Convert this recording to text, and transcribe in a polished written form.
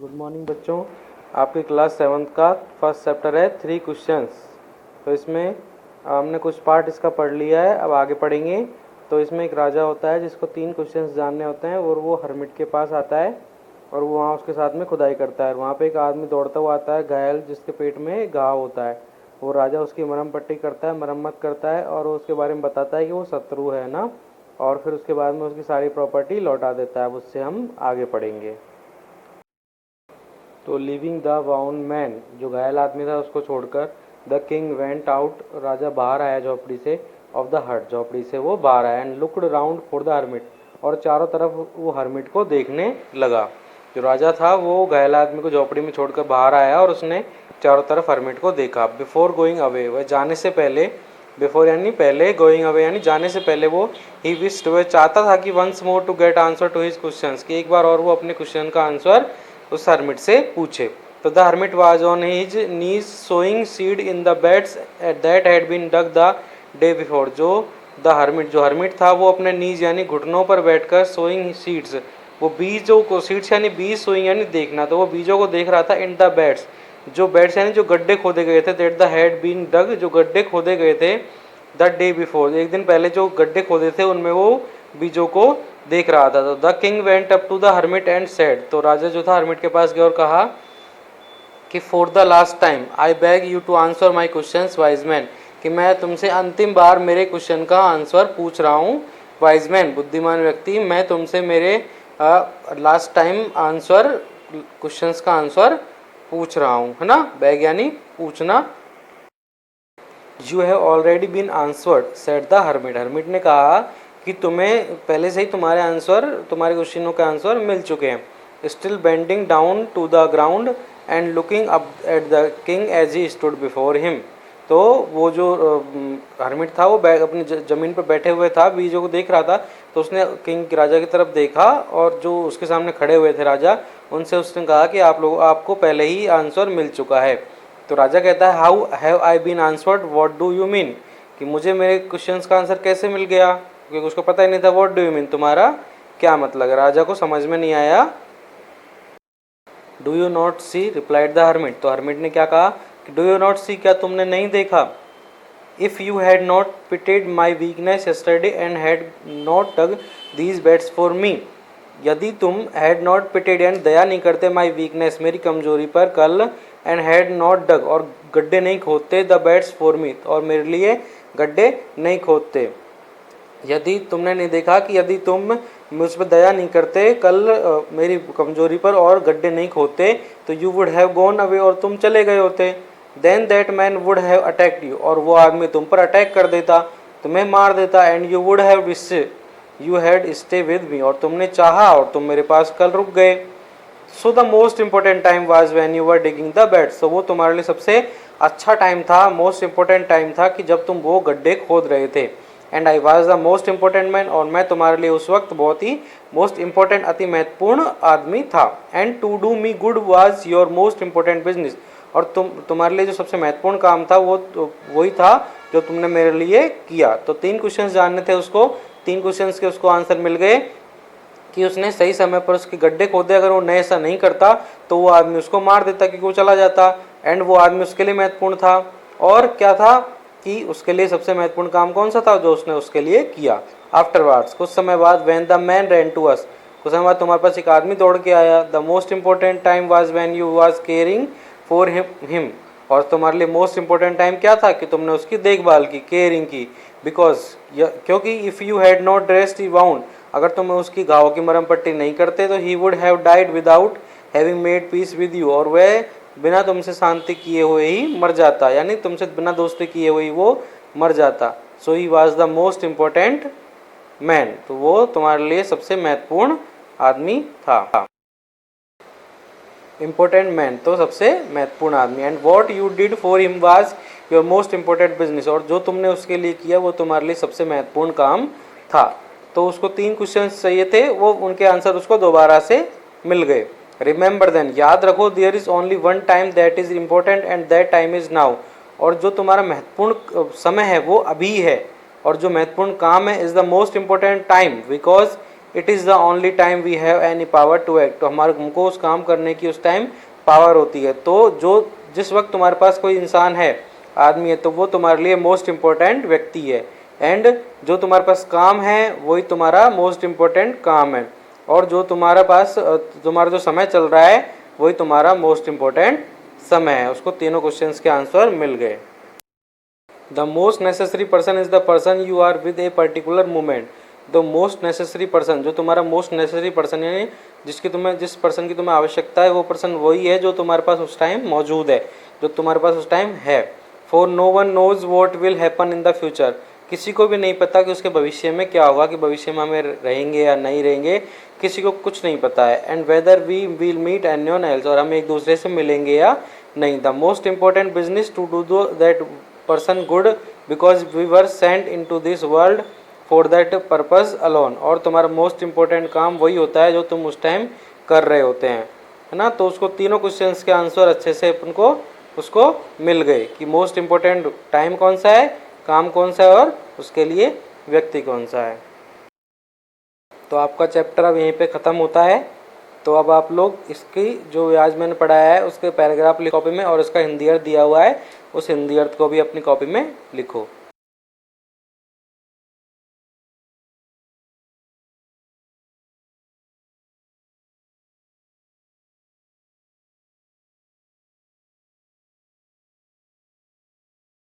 Good morning बच्चों। आपकी class 7th का फर्स्ट चैप्टर है 3 क्वेश्चंस। तो इसमें हमने कुछ पार्ट इसका पढ़ लिया है, अब आगे पढ़ेंगे। तो इसमें एक राजा होता है जिसको 3 क्वेश्चंस जानने होते हैं और वो हर्मिट के पास आता है और वो वहाँ उसके साथ में खुदाई करता है। वहाँ पे एक आदमी दौड़ता हुआ आता है घायल, जिसके पेट में घाव होता है। वो राजा उसकी मरहम पट्टी करता है, मरम्मत करता है और वो उसके बारे में बताता है कि वो शत्रु है ना, और फिर उसके बाद में उसकी सारी प्रॉपर्टी लौटा देता है। अब उससे हम आगे पढ़ेंगे। तो लिविंग द वाउंड मैन, जो घायल आदमी था उसको छोड़कर, द किंग वेंट आउट, राजा बाहर आया झोपड़ी से, ऑफ द हट, झोपड़ी से वो बाहर आया, and looked round for the hermit, और चारों तरफ वो हर्मिट को देखने लगा। जो राजा था वो घायल आदमी को झोपड़ी में छोड़कर बाहर आया और उसने चारों तरफ हर्मिट को देखा। बिफोर गोइंग अवे, वह जाने से पहले, बिफोर यानी पहले, गोइंग अवे यानी जाने से पहले, वो ही विश्ड, वह चाहता था कि once more to get answer to his questions, कि एक बार और वो अपने क्वेश्चन का आंसर उस हर्मिट से पूछे। तो the hermit was on his knees sowing seed in the beds that had been dug the day before, जो हर्मिट था वो अपने नीज यानी घुटनों पर बैठकर सोइंग सीड्स, वो बीजों को, सीड्स यानी बीज, सोइंग यानी देखना, तो वो बीजों को देख रहा था इन द बेड्स, जो बेड्स यानी जो गड्ढे खोदे गए थे, दैट द हैड बीन डग, जो गड्ढे खोदे गए थे, द डे बिफोर, एक दिन पहले जो गड्ढे खोदे थे उनमें वो बीजों को देख रहा था। तो the king went up to the hermit and said, तो राजा जो था हर्मिट के पास गया और कहा कि for the last time I beg you to answer my questions wise man, कि मैं तुमसे अंतिम बार मेरे क्वेश्चन का आंसर पूछ रहा हूँ। वाइज मैन बुद्धिमान व्यक्ति, मैं तुमसे मेरे लास्ट टाइम आंसर, क्वेश्चंस का आंसर पूछ रहा हूँ, है ना। बेग यानी पूछना। You have already been answered said the hermit, hermit ने कहा कि तुम्हें पहले से ही तुम्हारे आंसर, तुम्हारे क्वेश्चनों के आंसर मिल चुके हैं। Still bending down to the ground and looking up at the king as he stood before him, तो वो जो हर्मिट था वो अपनी ज़मीन पर बैठे हुए था, बीजों को देख रहा था। तो उसने किंग, राजा की तरफ देखा और जो उसके सामने खड़े हुए थे राजा, उनसे उसने कहा कि आपको पहले ही आंसर मिल चुका है। तो राजा कहता है how have I been answered, what do you mean, कि मुझे मेरे क्वेश्चंस का आंसर कैसे मिल गया, क्योंकि उसको पता ही नहीं था व्हाट डू यू मीन, तुम्हारा क्या मतलब है। राजा को समझ में नहीं आया। Do you not see, replied the hermit, तो हर्मिट ने क्या कहा कि डू यू नॉट सी, क्या तुमने नहीं देखा। If you had not pitied my weakness yesterday and had not dug these beds for me, यदि तुम हैड नॉट पिटेड यानी दया नहीं करते, माई वीकनेस मेरी कमजोरी पर कल, एंड हैड नॉट डग और गड्ढे नहीं खोदते, द बेड्स फॉर मी और मेरे लिए गड्ढे नहीं खोदते, यदि तुमने नहीं देखा कि यदि तुम मुझ पर दया नहीं करते कल मेरी कमजोरी पर और गड्ढे नहीं खोदते, तो you would have gone away और तुम चले गए होते। Then that man would have attacked you और वो आदमी तुम पर अटैक कर देता, तुम्हें मार देता। And you would have wish you had stay with me और तुमने चाहा और तुम मेरे पास कल रुक गए। So the most important time was when you were digging the beds, तो वो तुम्हारे लिए सबसे अच्छा टाइम था, मोस्ट इंपॉर्टेंट टाइम था कि जब तुम वो गड्ढे खोद रहे थे। And I was the most important man, और मैं तुम्हारे लिए उस वक्त बहुत ही मोस्ट इंपॉर्टेंट, अति महत्वपूर्ण आदमी था। And to do me good was your most important business, और तुम्हारे लिए जो सबसे महत्वपूर्ण काम था वो वही था जो तुमने मेरे लिए किया। तो 3 क्वेश्चंस जानने थे उसको, 3 क्वेश्चंस के उसको आंसर मिल गए कि उसने सही समय पर उसके गड्ढे खोदे। अगर वो नए ऐसा नहीं करता तो वो आदमी उसको मार देता, क्योंकि वो चला जाता, एंड वो आदमी उसके लिए महत्वपूर्ण था। और क्या था कि उसके लिए सबसे महत्वपूर्ण काम कौन सा था जो उसने उसके लिए किया। आफ्टरवर्ड्स, कुछ समय बाद, when the man ran to us, कुछ समय बाद तुम्हारे पास एक आदमी दौड़ के आया। The most important time was when you was caring for him, और तुम्हारे लिए मोस्ट इंपॉर्टेंट टाइम क्या था कि तुमने उसकी देखभाल की, केयरिंग की। बिकॉज, क्योंकि if you had not dressed he wound, अगर तुम उसकी घाव की मरहम पट्टी नहीं करते तो he would have died without having made peace with you, और वह बिना तुमसे शांति किए हुए ही मर जाता, यानी तुमसे बिना दोस्ती किए हुए ही वो मर जाता। So he was the most important man, तो वो तुम्हारे लिए सबसे महत्वपूर्ण आदमी था। इम्पोर्टेंट मैन तो सबसे महत्वपूर्ण आदमी। And what you did for him was your most important business, और जो तुमने उसके लिए किया वो तुम्हारे लिए सबसे महत्वपूर्ण काम था। तो उसको 3 क्वेश्चन चाहिए थे, वो उनके आंसर उसको दोबारा से मिल गए। रिमेंबर देन, याद रखो, there is only one time that is important and that time is now, और जो तुम्हारा महत्वपूर्ण समय है वो अभी है, और जो महत्वपूर्ण काम है is the most important time, because it is the only time we have any power to act. तो हमारे हमको उस काम करने की उस टाइम पावर होती है। तो जो जिस वक्त तुम्हारे पास कोई इंसान है, आदमी है, तो वो तुम्हारे लिए मोस्ट इम्पोर्टेंट व्यक्ति है। एंड जो तुम्हारे पास काम है वही तुम्हारा मोस्ट इम्पोर्टेंट काम है। और जो तुम्हारे पास तुम्हारा जो समय चल रहा है वही तुम्हारा मोस्ट इम्पोर्टेंट समय है। उसको तीनों क्वेश्चंस के आंसर मिल गए। The most necessary person is the person you are with a particular moment. The most necessary person, जो तुम्हारा मोस्ट नेसेसरी पर्सन यानी जिस पर्सन की तुम्हें आवश्यकता है, वो पर्सन वही है जो तुम्हारे पास उस टाइम मौजूद है, जो तुम्हारे पास उस टाइम है। For no one knows what will happen in the future. किसी को भी नहीं पता कि उसके भविष्य में क्या होगा, कि भविष्य में हमें रहेंगे या नहीं रहेंगे, किसी को कुछ नहीं पता है। And whether we will meet anyone else, और हम एक दूसरे से मिलेंगे या नहीं। The most important business to do that person good because we were sent into this world for that purpose alone. और तुम्हारा मोस्ट इंपॉर्टेंट काम वही होता है जो तुम उस टाइम कर रहे होते हैं, है ना। तो उसको तीनों क्वेश्चंस के आंसर अच्छे से अपन को उसको मिल गए कि मोस्ट इम्पोर्टेंट टाइम कौन सा है, काम कौन सा है और उसके लिए व्यक्ति कौन सा है। तो आपका चैप्टर अब यहीं पे ख़त्म होता है। तो अब आप लोग इसकी जो आज मैंने पढ़ाया है उसके पैराग्राफ लिखो कॉपी में, और उसका हिंदी अर्थ दिया हुआ है, उस हिंदी अर्थ को भी अपनी कॉपी में लिखो।